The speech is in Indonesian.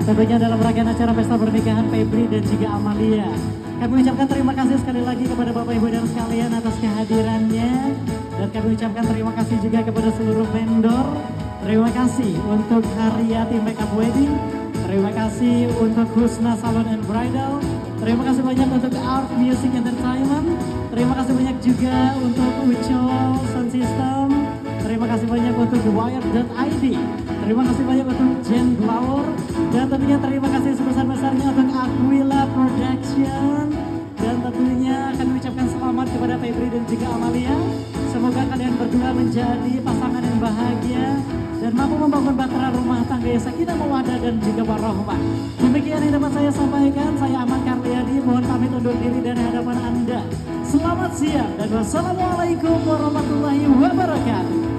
Tentunya dalam rangkaian acara pesta pernikahan Febri dan juga Amalia. Kami ucapkan terima kasih sekali lagi kepada Bapak Ibu dan sekalian atas kehadirannya. Dan kami ucapkan terima kasih juga kepada seluruh vendor. Terima kasih untuk Haryati Makeup Wedding. Terima kasih untuk Husna Salon and Bridal. Terima kasih banyak untuk Art Music Entertainment. Terima kasih banyak juga untuk Ucol Sound System. Terima kasih banyak untuk Wire.id. Terima kasih banyak untuk Jen Blower. Dan tentunya terima kasih sebesar-besarnya untuk Aquila Production. Dan tentunya kami ucapkan selamat kepada Febri dan juga Amalia. Semoga kalian berdua menjadi pasangan yang bahagia dan mampu membangun bahtera rumah tangga yang sakinah mawaddah dan juga warahmah. Demikian yang dapat saya sampaikan. Saya Ahmad Karliadi, mohon pamit undur diri dari hadapan Anda. Selamat siang dan wassalamualaikum warahmatullahi wabarakatuh.